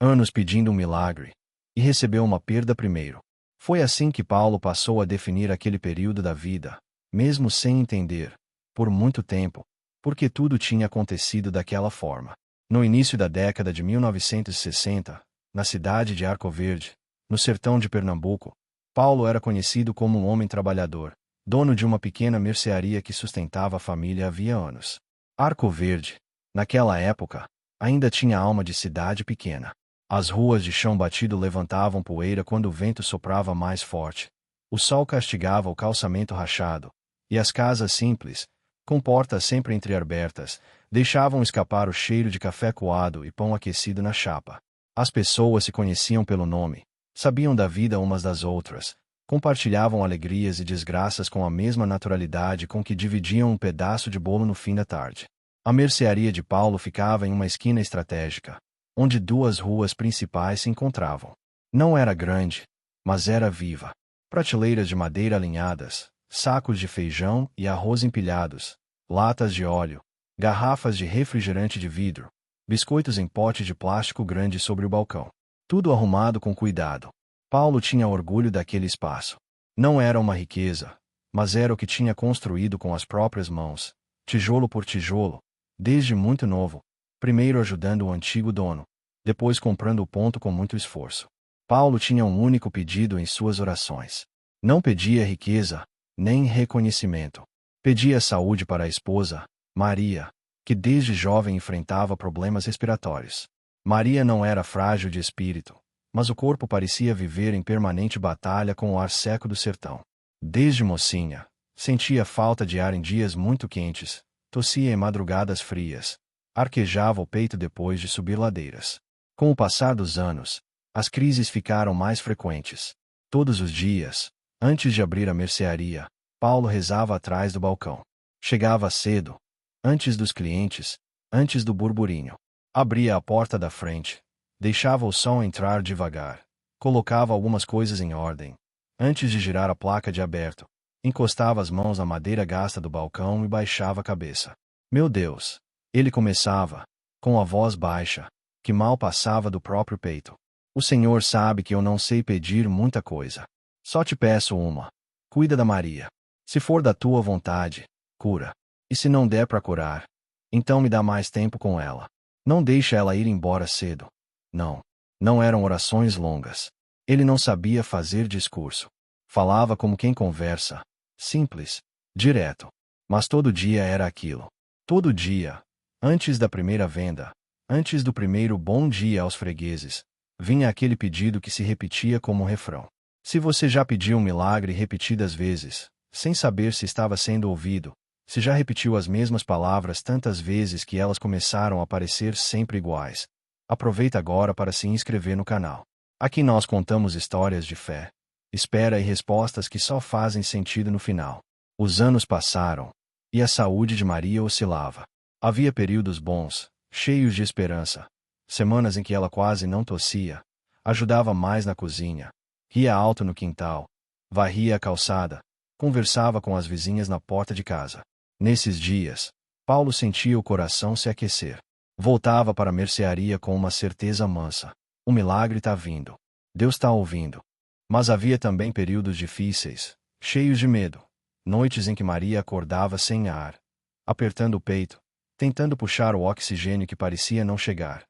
anos pedindo um milagre, e recebeu uma perda primeiro. Foi assim que Paulo passou a definir aquele período da vida, mesmo sem entender, por muito tempo, porque tudo tinha acontecido daquela forma. No início da década de 1960, na cidade de Arco Verde, no sertão de Pernambuco, Paulo era conhecido como um homem trabalhador, dono de uma pequena mercearia que sustentava a família havia anos. Arco Verde, naquela época, ainda tinha alma de cidade pequena. As ruas de chão batido levantavam poeira quando o vento soprava mais forte. O sol castigava o calçamento rachado, e as casas simples, com portas sempre entreabertas, deixavam escapar o cheiro de café coado e pão aquecido na chapa. As pessoas se conheciam pelo nome, sabiam da vida umas das outras, compartilhavam alegrias e desgraças com a mesma naturalidade com que dividiam um pedaço de bolo no fim da tarde. A mercearia de Paulo ficava em uma esquina estratégica, onde duas ruas principais se encontravam. Não era grande, mas era viva. Prateleiras de madeira alinhadas, sacos de feijão e arroz empilhados, latas de óleo, garrafas de refrigerante de vidro, biscoitos em pote de plástico grande sobre o balcão. Tudo arrumado com cuidado. Paulo tinha orgulho daquele espaço. Não era uma riqueza, mas era o que tinha construído com as próprias mãos, tijolo por tijolo, desde muito novo, primeiro ajudando o antigo dono, depois comprando o ponto com muito esforço. Paulo tinha um único pedido em suas orações. Não pedia riqueza, nem reconhecimento. Pedia saúde para a esposa, Maria, que desde jovem enfrentava problemas respiratórios. Maria não era frágil de espírito, mas o corpo parecia viver em permanente batalha com o ar seco do sertão. Desde mocinha, sentia falta de ar em dias muito quentes, tossia em madrugadas frias, arquejava o peito depois de subir ladeiras. Com o passar dos anos, as crises ficaram mais frequentes. Todos os dias, antes de abrir a mercearia, Paulo rezava atrás do balcão. Chegava cedo, antes dos clientes, antes do burburinho. Abria a porta da frente, deixava o som entrar devagar, colocava algumas coisas em ordem. Antes de girar a placa de aberto, encostava as mãos na madeira gasta do balcão e baixava a cabeça. Meu Deus! Ele começava, com a voz baixa, que mal passava do próprio peito. O Senhor sabe que eu não sei pedir muita coisa. Só te peço uma. Cuida da Maria. Se for da tua vontade, cura. E se não der para curar, então me dá mais tempo com ela. Não deixa ela ir embora cedo. Não eram orações longas. Ele não sabia fazer discurso. Falava como quem conversa, simples, direto. Mas todo dia era aquilo. Todo dia, antes da primeira venda, antes do primeiro bom dia aos fregueses, vinha aquele pedido que se repetia como um refrão. Se você já pediu um milagre repetidas vezes, sem saber se estava sendo ouvido, se já repetiu as mesmas palavras tantas vezes que elas começaram a parecer sempre iguais, aproveita agora para se inscrever no canal. Aqui nós contamos histórias de fé, espera e respostas que só fazem sentido no final. Os anos passaram, e a saúde de Maria oscilava. Havia períodos bons, cheios de esperança, semanas em que ela quase não tossia, ajudava mais na cozinha, ria alto no quintal, varria a calçada, conversava com as vizinhas na porta de casa. Nesses dias, Paulo sentia o coração se aquecer. Voltava para a mercearia com uma certeza mansa. O milagre está vindo. Deus está ouvindo. Mas havia também períodos difíceis, cheios de medo. Noites em que Maria acordava sem ar, apertando o peito, tentando puxar o oxigênio que parecia não chegar.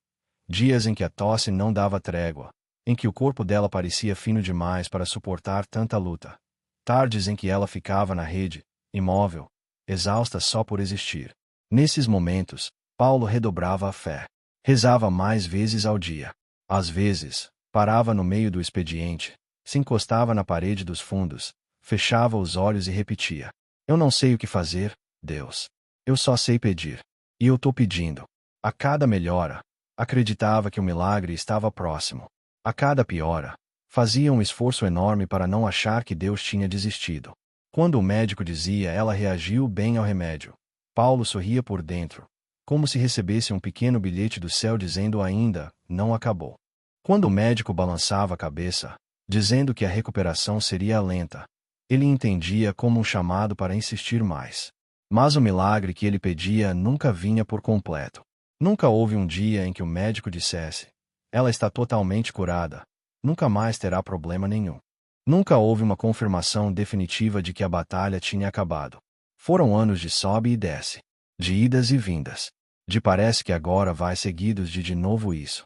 Dias em que a tosse não dava trégua, em que o corpo dela parecia fino demais para suportar tanta luta. Tardes em que ela ficava na rede, imóvel, exausta só por existir. Nesses momentos, Paulo redobrava a fé. Rezava mais vezes ao dia. Às vezes, parava no meio do expediente, se encostava na parede dos fundos, fechava os olhos e repetia: Eu não sei o que fazer, Deus. Eu só sei pedir. E eu tô pedindo. A cada melhora, acreditava que o milagre estava próximo. A cada piora, fazia um esforço enorme para não achar que Deus tinha desistido. Quando o médico dizia ela reagiu bem ao remédio, Paulo sorria por dentro, como se recebesse um pequeno bilhete do céu dizendo ainda, não acabou. Quando o médico balançava a cabeça, dizendo que a recuperação seria lenta, ele entendia como um chamado para insistir mais. Mas o milagre que ele pedia nunca vinha por completo. Nunca houve um dia em que o médico dissesse: Ela está totalmente curada. Nunca mais terá problema nenhum. Nunca houve uma confirmação definitiva de que a batalha tinha acabado. Foram anos de sobe e desce, de idas e vindas. De parece que agora vai seguidos de novo isso.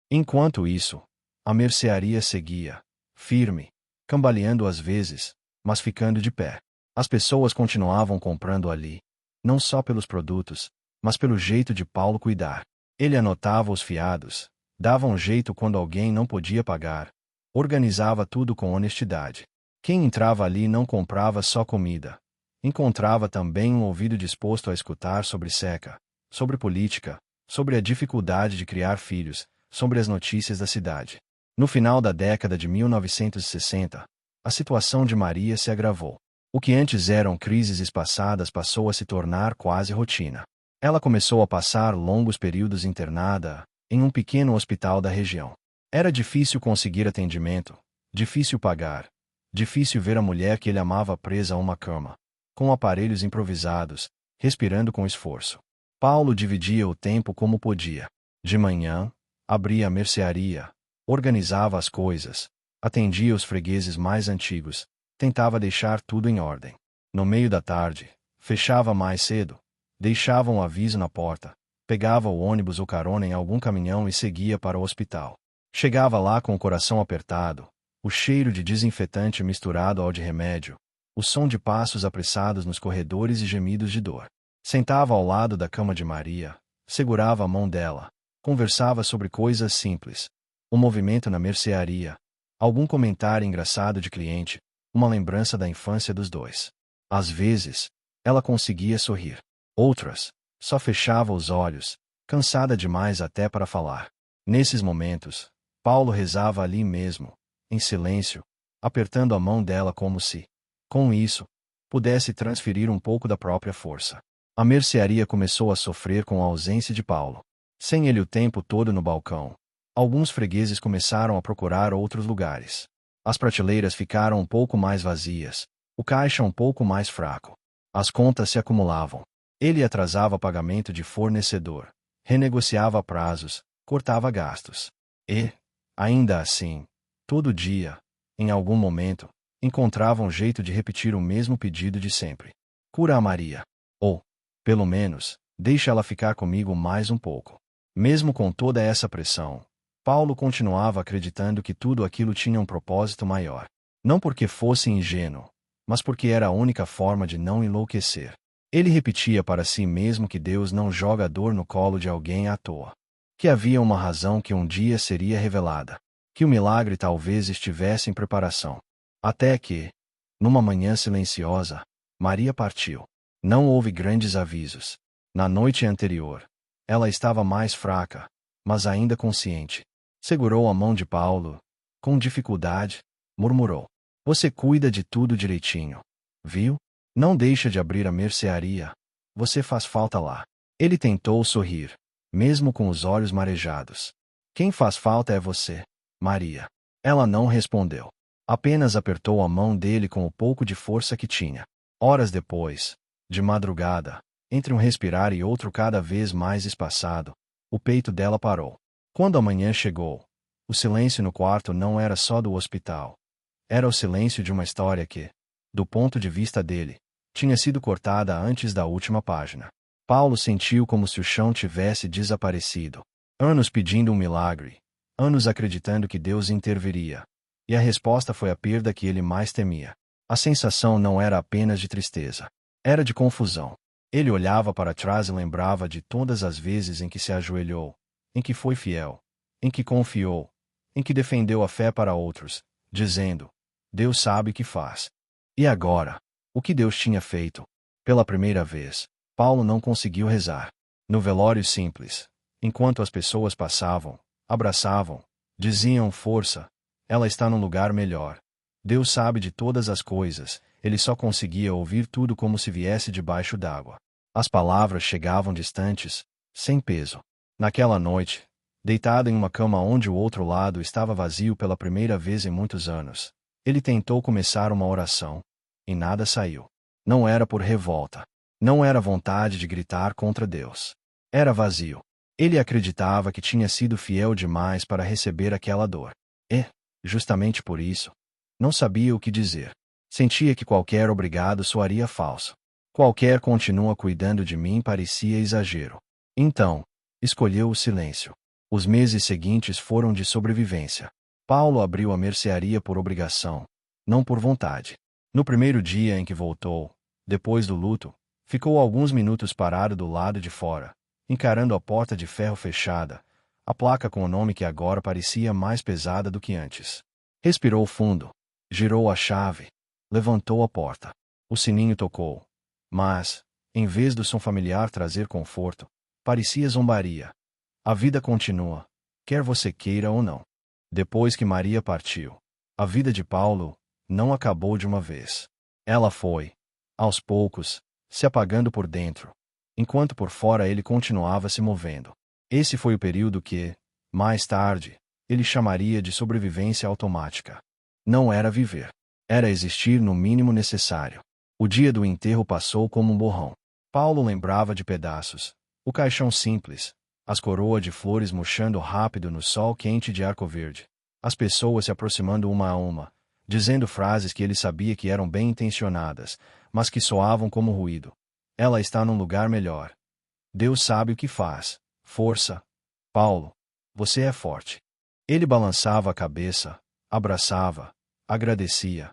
Enquanto isso, a mercearia seguia, firme, cambaleando às vezes, mas ficando de pé. As pessoas continuavam comprando ali, não só pelos produtos, mas pelo jeito de Paulo cuidar. Ele anotava os fiados, dava um jeito quando alguém não podia pagar, organizava tudo com honestidade. Quem entrava ali não comprava só comida. Encontrava também um ouvido disposto a escutar sobre seca, sobre política, sobre a dificuldade de criar filhos, sobre as notícias da cidade. No final da década de 1960, a situação de Maria se agravou. O que antes eram crises espaçadas passou a se tornar quase rotina. Ela começou a passar longos períodos internada, em um pequeno hospital da região. Era difícil conseguir atendimento, difícil pagar, difícil ver a mulher que ele amava presa a uma cama, com aparelhos improvisados, respirando com esforço. Paulo dividia o tempo como podia. De manhã, abria a mercearia, organizava as coisas, atendia os fregueses mais antigos, tentava deixar tudo em ordem. No meio da tarde, fechava mais cedo, deixava um aviso na porta, pegava o ônibus ou carona em algum caminhão e seguia para o hospital. Chegava lá com o coração apertado, o cheiro de desinfetante misturado ao de remédio, o som de passos apressados nos corredores e gemidos de dor. Sentava ao lado da cama de Maria, segurava a mão dela, conversava sobre coisas simples, o movimento na mercearia, algum comentário engraçado de cliente, uma lembrança da infância dos dois. Às vezes, ela conseguia sorrir. Outras, só fechava os olhos, cansada demais até para falar. Nesses momentos, Paulo rezava ali mesmo, em silêncio, apertando a mão dela como se, com isso, pudesse transferir um pouco da própria força. A mercearia começou a sofrer com a ausência de Paulo. Sem ele o tempo todo no balcão, alguns fregueses começaram a procurar outros lugares. As prateleiras ficaram um pouco mais vazias, o caixa um pouco mais fraco. As contas se acumulavam. Ele atrasava pagamento de fornecedor, renegociava prazos, cortava gastos. E, ainda assim, todo dia, em algum momento, encontrava um jeito de repetir o mesmo pedido de sempre. Cura a Maria. Ou, pelo menos, deixa ela ficar comigo mais um pouco. Mesmo com toda essa pressão, Paulo continuava acreditando que tudo aquilo tinha um propósito maior. Não porque fosse ingênuo, mas porque era a única forma de não enlouquecer. Ele repetia para si mesmo que Deus não joga a dor no colo de alguém à toa. Que havia uma razão que um dia seria revelada. Que o milagre talvez estivesse em preparação. Até que, numa manhã silenciosa, Maria partiu. Não houve grandes avisos. Na noite anterior, ela estava mais fraca, mas ainda consciente. Segurou a mão de Paulo. Com dificuldade, murmurou: "Você cuida de tudo direitinho. Viu? Não deixa de abrir a mercearia. Você faz falta lá." Ele tentou sorrir, mesmo com os olhos marejados. "Quem faz falta é você, Maria." Ela não respondeu. Apenas apertou a mão dele com o pouco de força que tinha. Horas depois, de madrugada, entre um respirar e outro cada vez mais espaçado, o peito dela parou. Quando a manhã chegou, o silêncio no quarto não era só do hospital. Era o silêncio de uma história que, do ponto de vista dele, tinha sido cortada antes da última página. Paulo sentiu como se o chão tivesse desaparecido. Anos pedindo um milagre, anos acreditando que Deus interviria. E a resposta foi a perda que ele mais temia. A sensação não era apenas de tristeza. Era de confusão. Ele olhava para trás e lembrava de todas as vezes em que se ajoelhou, em que foi fiel, em que confiou, em que defendeu a fé para outros, dizendo: "Deus sabe o que faz." E agora, o que Deus tinha feito? Pela primeira vez, Paulo não conseguiu rezar. No velório simples, enquanto as pessoas passavam, abraçavam, diziam: "Força, ela está num lugar melhor. Deus sabe de todas as coisas." Ele só conseguia ouvir tudo como se viesse debaixo d'água. As palavras chegavam distantes, sem peso. Naquela noite, deitado em uma cama onde o outro lado estava vazio pela primeira vez em muitos anos, ele tentou começar uma oração, e nada saiu. Não era por revolta. Não era vontade de gritar contra Deus. Era vazio. Ele acreditava que tinha sido fiel demais para receber aquela dor. E, justamente por isso, não sabia o que dizer. Sentia que qualquer obrigado soaria falso. Qualquer continua cuidando de mim parecia exagero. Então, escolheu o silêncio. Os meses seguintes foram de sobrevivência. Paulo abriu a mercearia por obrigação, não por vontade. No primeiro dia em que voltou, depois do luto, ficou alguns minutos parado do lado de fora, encarando a porta de ferro fechada, a placa com o nome que agora parecia mais pesada do que antes. Respirou fundo, girou a chave, levantou a porta. O sininho tocou. Mas, em vez do som familiar trazer conforto, parecia zombaria. A vida continua, quer você queira ou não. Depois que Maria partiu, a vida de Paulo não acabou de uma vez. Ela foi, aos poucos, se apagando por dentro, enquanto por fora ele continuava se movendo. Esse foi o período que, mais tarde, ele chamaria de sobrevivência automática. Não era viver. Era existir no mínimo necessário. O dia do enterro passou como um borrão. Paulo lembrava de pedaços. O caixão simples, as coroas de flores murchando rápido no sol quente de Arco Verde, as pessoas se aproximando uma a uma, dizendo frases que ele sabia que eram bem intencionadas, mas que soavam como ruído. Ela está num lugar melhor. Deus sabe o que faz. Força. Paulo, você é forte. Ele balançava a cabeça, abraçava, agradecia,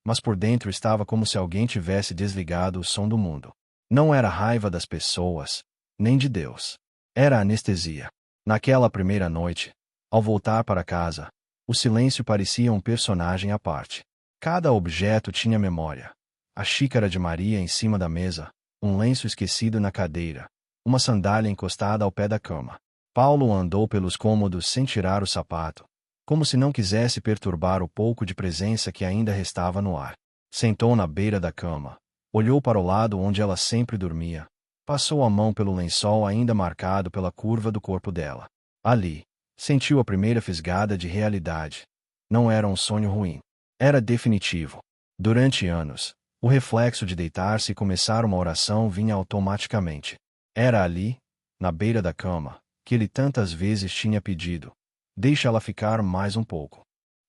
mas por dentro estava como se alguém tivesse desligado o som do mundo. Não era raiva das pessoas, nem de Deus. Era anestesia. Naquela primeira noite, ao voltar para casa, o silêncio parecia um personagem à parte. Cada objeto tinha memória. A xícara de Maria em cima da mesa, um lenço esquecido na cadeira, uma sandália encostada ao pé da cama. Paulo andou pelos cômodos sem tirar o sapato, como se não quisesse perturbar o pouco de presença que ainda restava no ar. Sentou na beira da cama, olhou para o lado onde ela sempre dormia, passou a mão pelo lençol ainda marcado pela curva do corpo dela. Ali, sentiu a primeira fisgada de realidade. Não era um sonho ruim. Era definitivo. Durante anos, o reflexo de deitar-se e começar uma oração vinha automaticamente. Era ali, na beira da cama, que ele tantas vezes tinha pedido: deixa ela ficar mais um pouco.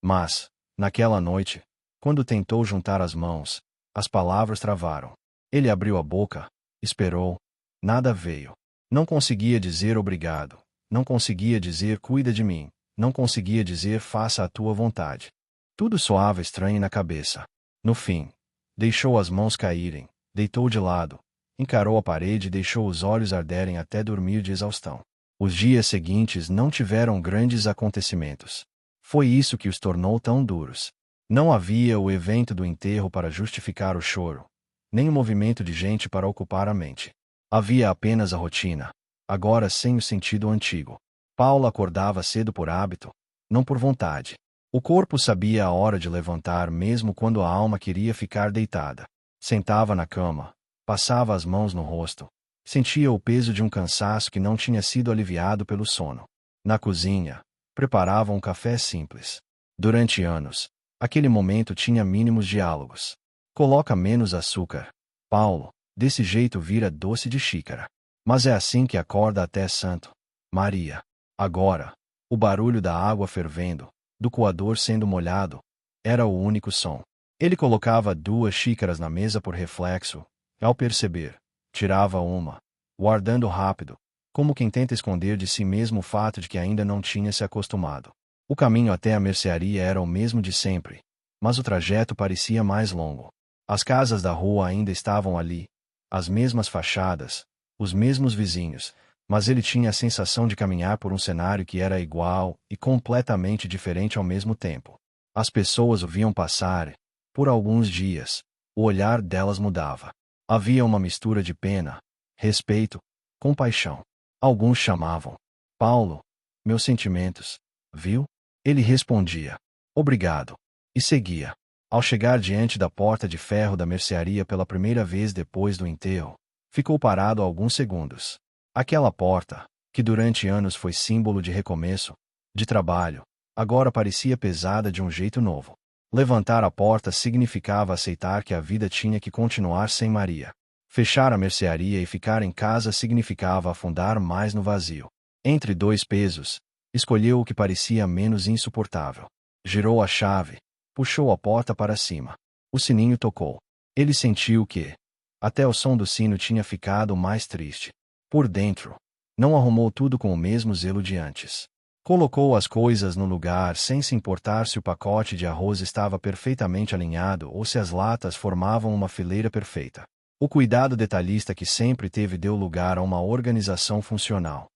Mas, naquela noite, quando tentou juntar as mãos, as palavras travaram. Ele abriu a boca, esperou, nada veio. Não conseguia dizer obrigado, não conseguia dizer cuida de mim, não conseguia dizer faça a tua vontade. Tudo soava estranho na cabeça. No fim, deixou as mãos caírem, deitou de lado, encarou a parede e deixou os olhos arderem até dormir de exaustão. Os dias seguintes não tiveram grandes acontecimentos. Foi isso que os tornou tão duros. Não havia o evento do enterro para justificar o choro, nem o movimento de gente para ocupar a mente. Havia apenas a rotina, agora sem o sentido antigo. Paulo acordava cedo por hábito, não por vontade. O corpo sabia a hora de levantar mesmo quando a alma queria ficar deitada. Sentava na cama, passava as mãos no rosto, sentia o peso de um cansaço que não tinha sido aliviado pelo sono. Na cozinha, preparava um café simples. Durante anos, aquele momento tinha mínimos diálogos. Coloca menos açúcar. Paulo, desse jeito vira doce de xícara. Mas é assim que acorda até santo. Maria. Agora, o barulho da água fervendo, do coador sendo molhado, era o único som. Ele colocava 2 xícaras na mesa por reflexo. Ao perceber, tirava uma, guardando rápido, como quem tenta esconder de si mesmo o fato de que ainda não tinha se acostumado. O caminho até a mercearia era o mesmo de sempre, mas o trajeto parecia mais longo. As casas da rua ainda estavam ali, as mesmas fachadas, os mesmos vizinhos, mas ele tinha a sensação de caminhar por um cenário que era igual e completamente diferente ao mesmo tempo. As pessoas o viam passar, por alguns dias, o olhar delas mudava. Havia uma mistura de pena, respeito, compaixão. Alguns chamavam: Paulo, meus sentimentos, viu? Ele respondia: obrigado, e seguia. Ao chegar diante da porta de ferro da mercearia pela primeira vez depois do enterro, ficou parado alguns segundos. Aquela porta, que durante anos foi símbolo de recomeço, de trabalho, agora parecia pesada de um jeito novo. Levantar a porta significava aceitar que a vida tinha que continuar sem Maria. Fechar a mercearia e ficar em casa significava afundar mais no vazio. Entre dois pesos, escolheu o que parecia menos insuportável. Girou a chave, puxou a porta para cima. O sininho tocou. Ele sentiu que, até o som do sino tinha ficado mais triste. Por dentro, não arrumou tudo com o mesmo zelo de antes. Colocou as coisas no lugar sem se importar se o pacote de arroz estava perfeitamente alinhado ou se as latas formavam uma fileira perfeita. O cuidado detalhista que sempre teve deu lugar a uma organização funcional.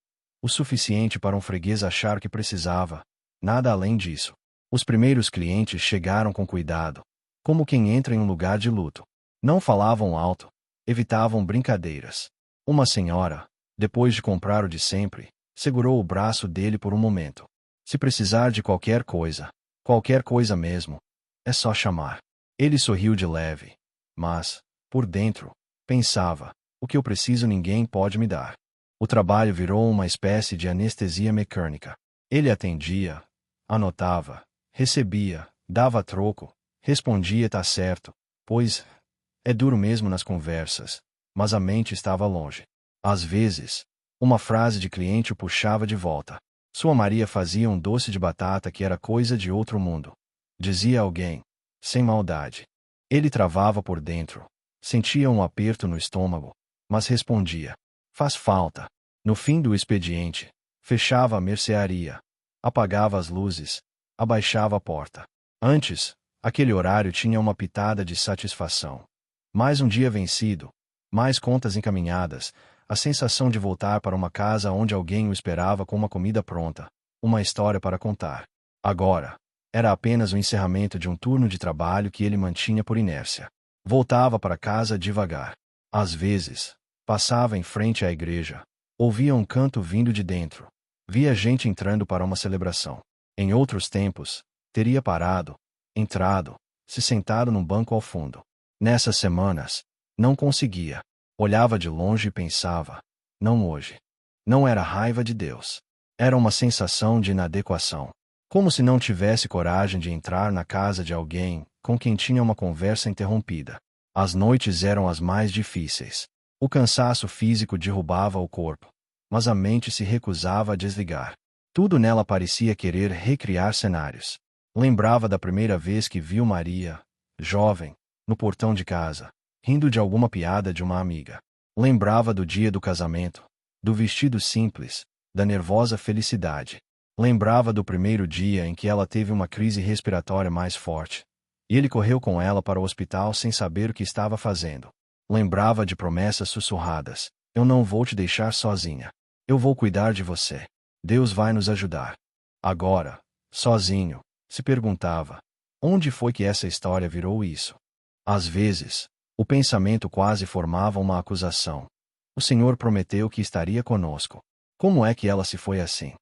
O suficiente para um freguês achar que precisava, nada além disso. Os primeiros clientes chegaram com cuidado, como quem entra em um lugar de luto. Não falavam alto, evitavam brincadeiras. Uma senhora, depois de comprar o de sempre, segurou o braço dele por um momento. Se precisar de qualquer coisa mesmo, é só chamar. Ele sorriu de leve, mas, por dentro, pensava, o que eu preciso ninguém pode me dar. O trabalho virou uma espécie de anestesia mecânica. Ele atendia, anotava, recebia, dava troco, respondia tá certo, pois é duro mesmo nas conversas, mas a mente estava longe. Às vezes, uma frase de cliente o puxava de volta. Sua Maria fazia um doce de batata que era coisa de outro mundo. Dizia alguém, sem maldade. Ele travava por dentro, sentia um aperto no estômago, mas respondia. Faz falta. No fim do expediente, fechava a mercearia, apagava as luzes, abaixava a porta. Antes, aquele horário tinha uma pitada de satisfação. Mais um dia vencido, mais contas encaminhadas, a sensação de voltar para uma casa onde alguém o esperava com uma comida pronta, uma história para contar. Agora, era apenas o encerramento de um turno de trabalho que ele mantinha por inércia. Voltava para casa devagar. Às vezes, passava em frente à igreja, ouvia um canto vindo de dentro, via gente entrando para uma celebração. Em outros tempos, teria parado, entrado, se sentado num banco ao fundo. Nessas semanas, não conseguia. Olhava de longe e pensava, não hoje. Não era raiva de Deus. Era uma sensação de inadequação. Como se não tivesse coragem de entrar na casa de alguém com quem tinha uma conversa interrompida. As noites eram as mais difíceis. O cansaço físico derrubava o corpo, mas a mente se recusava a desligar. Tudo nela parecia querer recriar cenários. Lembrava da primeira vez que viu Maria, jovem, no portão de casa, rindo de alguma piada de uma amiga. Lembrava do dia do casamento, do vestido simples, da nervosa felicidade. Lembrava do primeiro dia em que ela teve uma crise respiratória mais forte, e ele correu com ela para o hospital sem saber o que estava fazendo. Lembrava de promessas sussurradas. Eu não vou te deixar sozinha. Eu vou cuidar de você. Deus vai nos ajudar. Agora, sozinho, se perguntava, onde foi que essa história virou isso? Às vezes, o pensamento quase formava uma acusação. O Senhor prometeu que estaria conosco. Como é que ela se foi assim?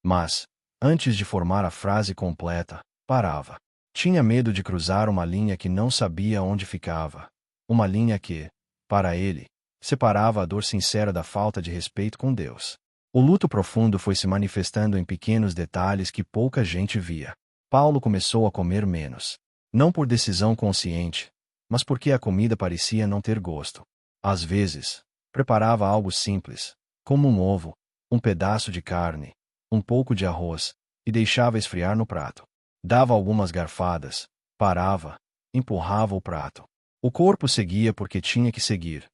Mas, antes de formar a frase completa, parava. Tinha medo de cruzar uma linha que não sabia onde ficava. Uma linha que, para ele, separava a dor sincera da falta de respeito com Deus. O luto profundo foi se manifestando em pequenos detalhes que pouca gente via. Paulo começou a comer menos. Não por decisão consciente, mas porque a comida parecia não ter gosto. Às vezes, preparava algo simples, como um ovo, um pedaço de carne, um pouco de arroz, e deixava esfriar no prato. Dava algumas garfadas, parava, empurrava o prato. O corpo seguia porque tinha que seguir,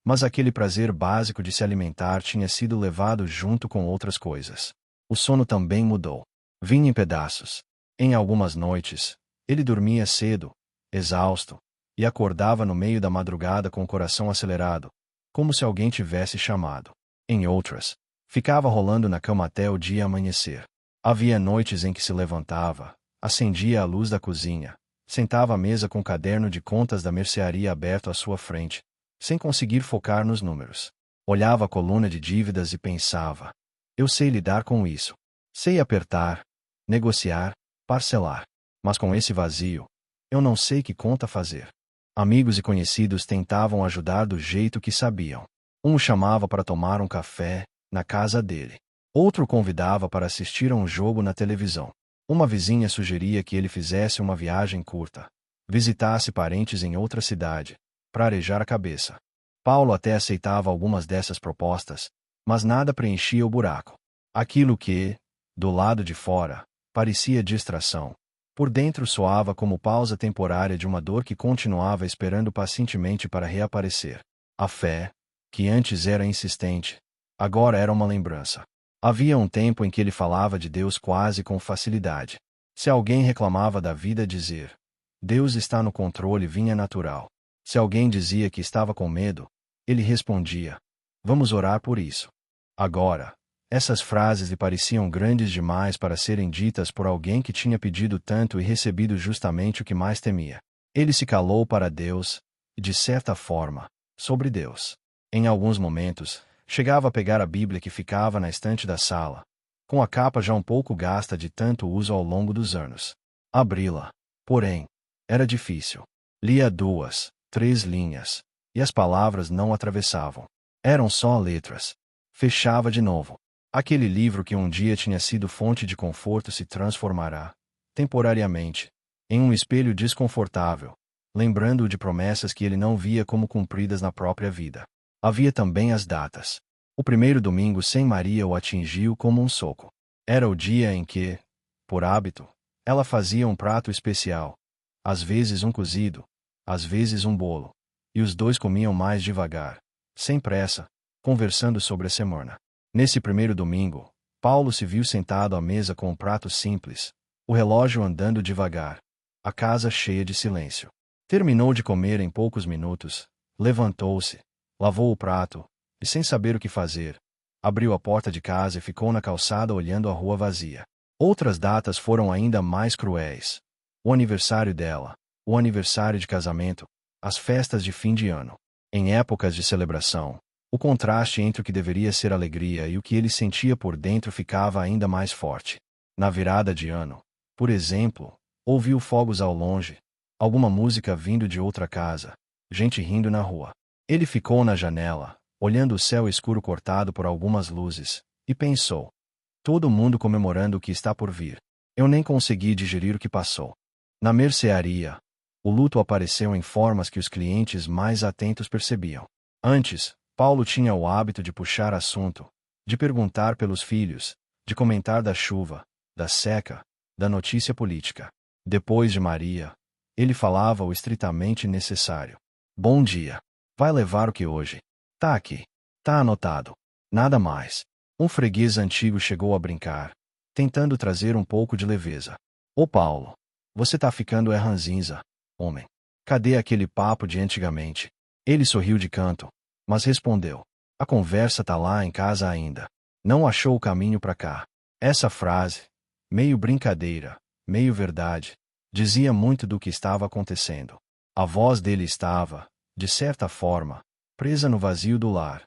mas aquele prazer básico de se alimentar tinha sido levado junto com outras coisas. O sono também mudou. Vinha em pedaços. Em algumas noites, ele dormia cedo, exausto, e acordava no meio da madrugada com o coração acelerado, como se alguém tivesse chamado. Em outras, ficava rolando na cama até o dia amanhecer. Havia noites em que se levantava, acendia a luz da cozinha, sentava à mesa com o caderno de contas da mercearia aberto à sua frente, sem conseguir focar nos números. Olhava a coluna de dívidas e pensava, eu sei lidar com isso. Sei apertar, negociar, parcelar. Mas com esse vazio, eu não sei que conta fazer. Amigos e conhecidos tentavam ajudar do jeito que sabiam. Um o chamava para tomar um café, na casa dele. Outro o convidava para assistir a um jogo na televisão. Uma vizinha sugeria que ele fizesse uma viagem curta, visitasse parentes em outra cidade, para arejar a cabeça. Paulo até aceitava algumas dessas propostas, mas nada preenchia o buraco. Aquilo que, do lado de fora, parecia distração, por dentro soava como pausa temporária de uma dor que continuava esperando pacientemente para reaparecer. A fé, que antes era insistente, agora era uma lembrança. Havia um tempo em que ele falava de Deus quase com facilidade. Se alguém reclamava da vida, dizer: Deus está no controle vinha natural. Se alguém dizia que estava com medo, ele respondia: Vamos orar por isso. Agora, essas frases lhe pareciam grandes demais para serem ditas por alguém que tinha pedido tanto e recebido justamente o que mais temia. Ele se calou para Deus, e de certa forma, sobre Deus. Em alguns momentos, chegava a pegar a Bíblia que ficava na estante da sala, com a capa já um pouco gasta de tanto uso ao longo dos anos. Abri-la, porém, era difícil. Lia 2, 3 linhas, e as palavras não atravessavam. Eram só letras. Fechava de novo. Aquele livro que um dia tinha sido fonte de conforto se transformará, temporariamente, em um espelho desconfortável, lembrando-o de promessas que ele não via como cumpridas na própria vida. Havia também as datas. O primeiro domingo sem Maria o atingiu como um soco. Era o dia em que, por hábito, ela fazia um prato especial, às vezes um cozido, às vezes um bolo, e os dois comiam mais devagar, sem pressa, conversando sobre a semana. Nesse primeiro domingo, Paulo se viu sentado à mesa com um prato simples, o relógio andando devagar, a casa cheia de silêncio. Terminou de comer em poucos minutos, levantou-se, lavou o prato, e sem saber o que fazer, abriu a porta de casa e ficou na calçada olhando a rua vazia. Outras datas foram ainda mais cruéis. O aniversário dela, o aniversário de casamento, as festas de fim de ano. Em épocas de celebração, o contraste entre o que deveria ser alegria e o que ele sentia por dentro ficava ainda mais forte. Na virada de ano, por exemplo, ouviu fogos ao longe, alguma música vindo de outra casa, gente rindo na rua. Ele ficou na janela, olhando o céu escuro cortado por algumas luzes, e pensou: todo mundo comemorando o que está por vir. Eu nem consegui digerir o que passou. Na mercearia, o luto apareceu em formas que os clientes mais atentos percebiam. Antes, Paulo tinha o hábito de puxar assunto, de perguntar pelos filhos, de comentar da chuva, da seca, da notícia política. Depois de Maria, ele falava o estritamente necessário. Bom dia. Vai levar o que hoje? Tá aqui. Tá anotado. Nada mais. Um freguês antigo chegou a brincar, tentando trazer um pouco de leveza. Ô Paulo, você tá ficando ranzinza, homem. Cadê aquele papo de antigamente? Ele sorriu de canto, mas respondeu: a conversa tá lá em casa ainda. Não achou o caminho pra cá. Essa frase, meio brincadeira, meio verdade, dizia muito do que estava acontecendo. A voz dele estava, de certa forma, presa no vazio do lar,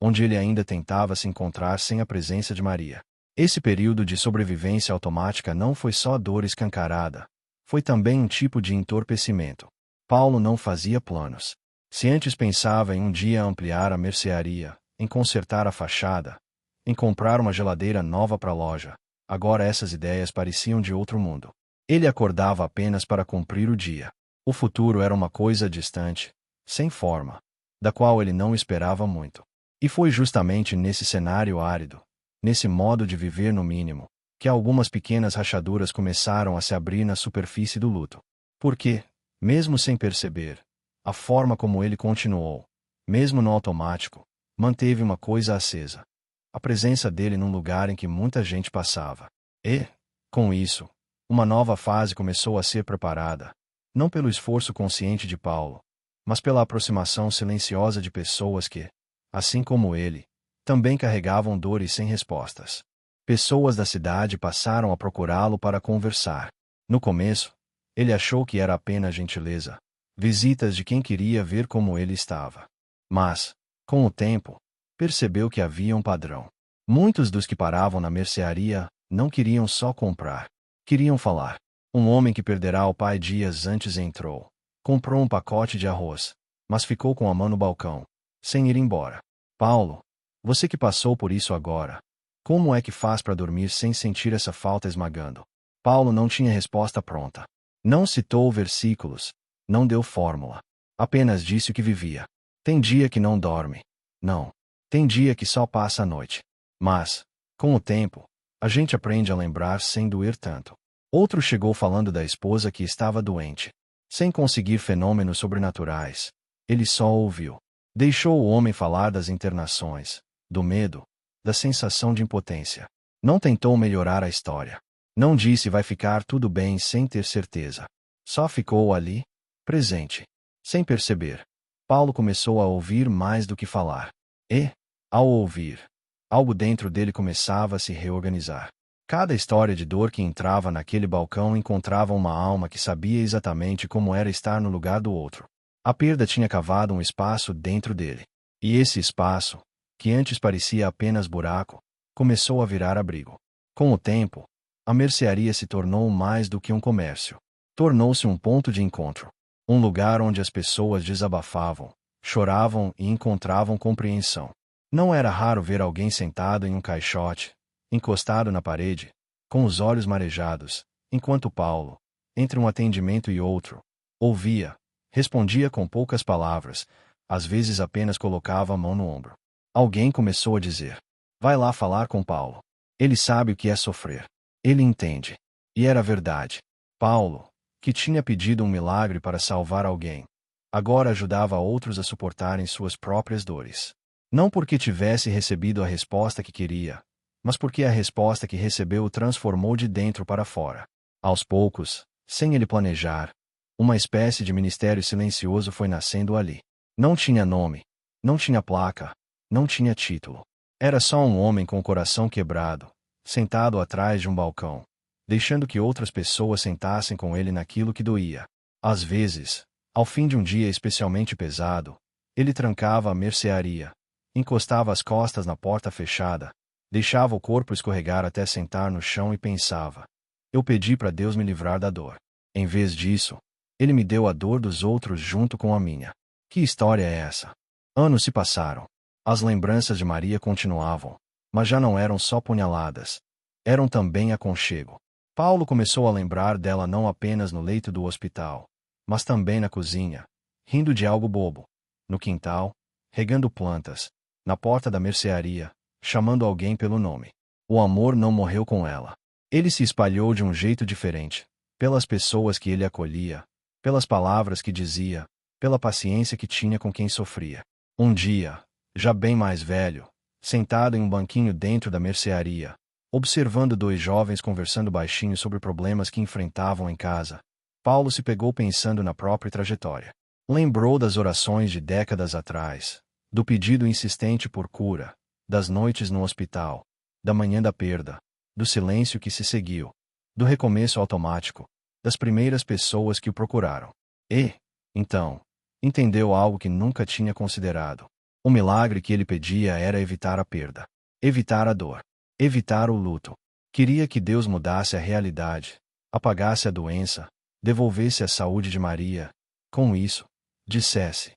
onde ele ainda tentava se encontrar sem a presença de Maria. Esse período de sobrevivência automática não foi só dor escancarada, foi também um tipo de entorpecimento. Paulo não fazia planos. Se antes pensava em um dia ampliar a mercearia, em consertar a fachada, em comprar uma geladeira nova para a loja, agora essas ideias pareciam de outro mundo. Ele acordava apenas para cumprir o dia. O futuro era uma coisa distante, sem forma, da qual ele não esperava muito. E foi justamente nesse cenário árido, nesse modo de viver no mínimo, que algumas pequenas rachaduras começaram a se abrir na superfície do luto. Porque, mesmo sem perceber, a forma como ele continuou, mesmo no automático, manteve uma coisa acesa: a presença dele num lugar em que muita gente passava. E, com isso, uma nova fase começou a ser preparada, não pelo esforço consciente de Paulo, mas pela aproximação silenciosa de pessoas que, assim como ele, também carregavam dores sem respostas. Pessoas da cidade passaram a procurá-lo para conversar. No começo, ele achou que era apenas gentileza, visitas de quem queria ver como ele estava. Mas, com o tempo, percebeu que havia um padrão. Muitos dos que paravam na mercearia não queriam só comprar, queriam falar. Um homem que perderá o pai dias antes entrou, comprou um pacote de arroz, mas ficou com a mão no balcão, sem ir embora. Paulo, você que passou por isso agora, como é que faz para dormir sem sentir essa falta esmagando? Paulo não tinha resposta pronta. Não citou versículos, não deu fórmula. Apenas disse o que vivia. Tem dia que não dorme. Não. Tem dia que só passa a noite. Mas, Com o tempo, a gente aprende a lembrar sem doer tanto. Outro chegou falando da esposa que estava doente. Sem conseguir fenômenos sobrenaturais. Ele só ouviu. Deixou o homem falar das internações, do medo, da sensação de impotência. Não tentou melhorar a história. Não disse vai ficar tudo bem sem ter certeza. Só ficou ali, presente. Sem perceber. Paulo começou a ouvir mais do que falar. E, ao ouvir, algo dentro dele começava a se reorganizar. Cada história de dor que entrava naquele balcão encontrava uma alma que sabia exatamente como era estar no lugar do outro. A perda tinha cavado um espaço dentro dele. E esse espaço, que antes parecia apenas buraco, começou a virar abrigo. Com o tempo, a mercearia se tornou mais do que um comércio. Tornou-se um ponto de encontro. Um lugar onde as pessoas desabafavam, choravam e encontravam compreensão. Não era raro ver alguém sentado em um caixote, encostado na parede, com os olhos marejados, enquanto Paulo, entre um atendimento e outro, ouvia, respondia com poucas palavras, às vezes apenas colocava a mão no ombro. Alguém começou a dizer: vai lá falar com Paulo. Ele sabe o que é sofrer. Ele entende. E era verdade. Paulo, que tinha pedido um milagre para salvar alguém, agora ajudava outros a suportarem suas próprias dores. Não porque tivesse recebido a resposta que queria, mas porque a resposta que recebeu o transformou de dentro para fora. Aos poucos, sem ele planejar, uma espécie de ministério silencioso foi nascendo ali. Não tinha nome, não tinha placa, não tinha título. Era só um homem com o coração quebrado, sentado atrás de um balcão, deixando que outras pessoas sentassem com ele naquilo que doía. Às vezes, ao fim de um dia especialmente pesado, ele trancava a mercearia, encostava as costas na porta fechada, deixava o corpo escorregar até sentar no chão e pensava: eu pedi para Deus me livrar da dor. Em vez disso, ele me deu a dor dos outros junto com a minha. Que história é essa? Anos se passaram. As lembranças de Maria continuavam, mas já não eram só punhaladas. Eram também aconchego. Paulo começou a lembrar dela não apenas no leito do hospital, mas também na cozinha, rindo de algo bobo, no quintal, regando plantas, na porta da mercearia, chamando alguém pelo nome. O amor não morreu com ela. Ele se espalhou de um jeito diferente, pelas pessoas que ele acolhia, pelas palavras que dizia, pela paciência que tinha com quem sofria. Um dia, já bem mais velho, sentado em um banquinho dentro da mercearia, observando dois jovens conversando baixinho sobre problemas que enfrentavam em casa, Paulo se pegou pensando na própria trajetória. Lembrou das orações de décadas atrás, do pedido insistente por cura, das noites no hospital, da manhã da perda, do silêncio que se seguiu, do recomeço automático, das primeiras pessoas que o procuraram. E, então, entendeu algo que nunca tinha considerado. O milagre que ele pedia era evitar a perda, evitar a dor, evitar o luto. Queria que Deus mudasse a realidade, apagasse a doença, devolvesse a saúde de Maria. Com isso, dissesse: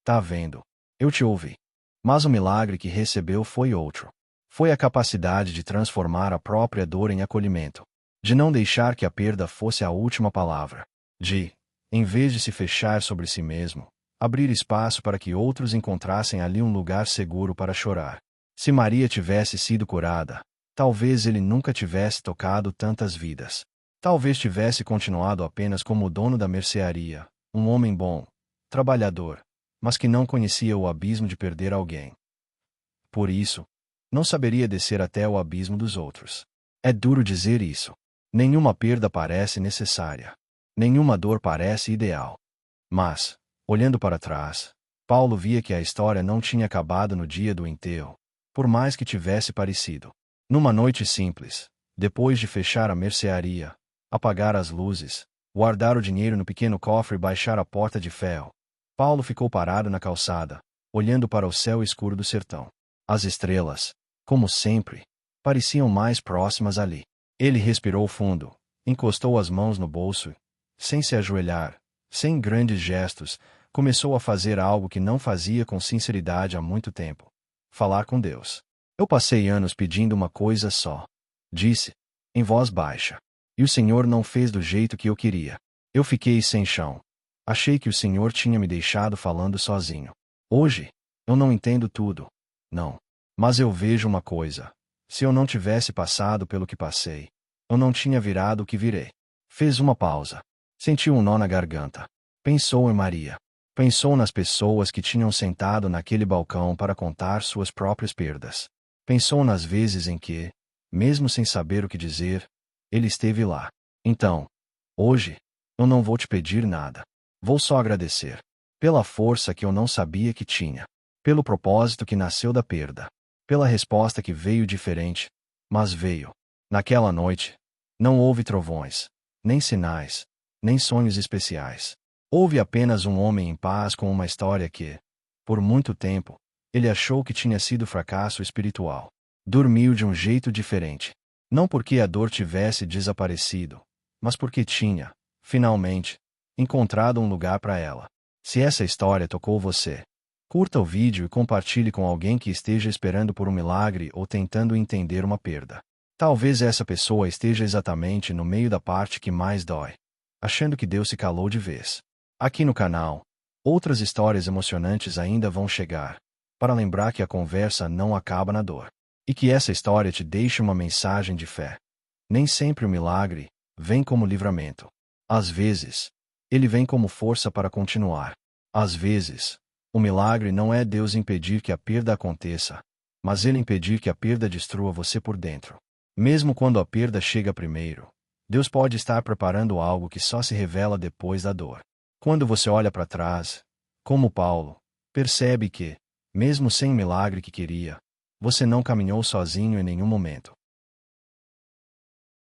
tá vendo? Eu te ouvi. Mas o milagre que recebeu foi outro. Foi a capacidade de transformar a própria dor em acolhimento. De não deixar que a perda fosse a última palavra. De, em vez de se fechar sobre si mesmo, abrir espaço para que outros encontrassem ali um lugar seguro para chorar. Se Maria tivesse sido curada, talvez ele nunca tivesse tocado tantas vidas. Talvez tivesse continuado apenas como o dono da mercearia, um homem bom, trabalhador, mas que não conhecia o abismo de perder alguém. Por isso, não saberia descer até o abismo dos outros. É duro dizer isso. Nenhuma perda parece necessária. Nenhuma dor parece ideal. Mas, olhando para trás, Paulo via que a história não tinha acabado no dia do enterro, por mais que tivesse parecido. Numa noite simples, depois de fechar a mercearia, apagar as luzes, guardar o dinheiro no pequeno cofre e baixar a porta de ferro, Paulo ficou parado na calçada, olhando para o céu escuro do sertão. As estrelas, como sempre, pareciam mais próximas ali. Ele respirou fundo, encostou as mãos no bolso e, sem se ajoelhar, sem grandes gestos, começou a fazer algo que não fazia com sinceridade há muito tempo: falar com Deus. Eu passei anos pedindo uma coisa só, disse, em voz baixa. E o Senhor não fez do jeito que eu queria. Eu fiquei sem chão. Achei que o Senhor tinha me deixado falando sozinho. Hoje, eu não entendo tudo. Não. Mas eu vejo uma coisa. Se eu não tivesse passado pelo que passei, eu não tinha virado o que virei. Fez uma pausa. Sentiu um nó na garganta. Pensou em Maria. Pensou nas pessoas que tinham sentado naquele balcão para contar suas próprias perdas. Pensou nas vezes em que, mesmo sem saber o que dizer, ele esteve lá. Então, hoje, eu não vou te pedir nada. Vou só agradecer. Pela força que eu não sabia que tinha. Pelo propósito que nasceu da perda. Pela resposta que veio diferente, mas veio. Naquela noite, não houve trovões, nem sinais, nem sonhos especiais. Houve apenas um homem em paz com uma história que, por muito tempo, ele achou que tinha sido fracasso espiritual. Dormiu de um jeito diferente. Não porque a dor tivesse desaparecido, mas porque tinha, finalmente, encontrado um lugar para ela. Se essa história tocou você, curta o vídeo e compartilhe com alguém que esteja esperando por um milagre ou tentando entender uma perda. Talvez essa pessoa esteja exatamente no meio da parte que mais dói, achando que Deus se calou de vez. Aqui no canal, outras histórias emocionantes ainda vão chegar, para lembrar que a conversa não acaba na dor. E que essa história te deixe uma mensagem de fé. Nem sempre o milagre vem como livramento. Às vezes, ele vem como força para continuar. Às vezes, o milagre não é Deus impedir que a perda aconteça, mas ele impedir que a perda destrua você por dentro. Mesmo quando a perda chega primeiro, Deus pode estar preparando algo que só se revela depois da dor. Quando você olha para trás, como Paulo, percebe que, mesmo sem o milagre que queria, você não caminhou sozinho em nenhum momento.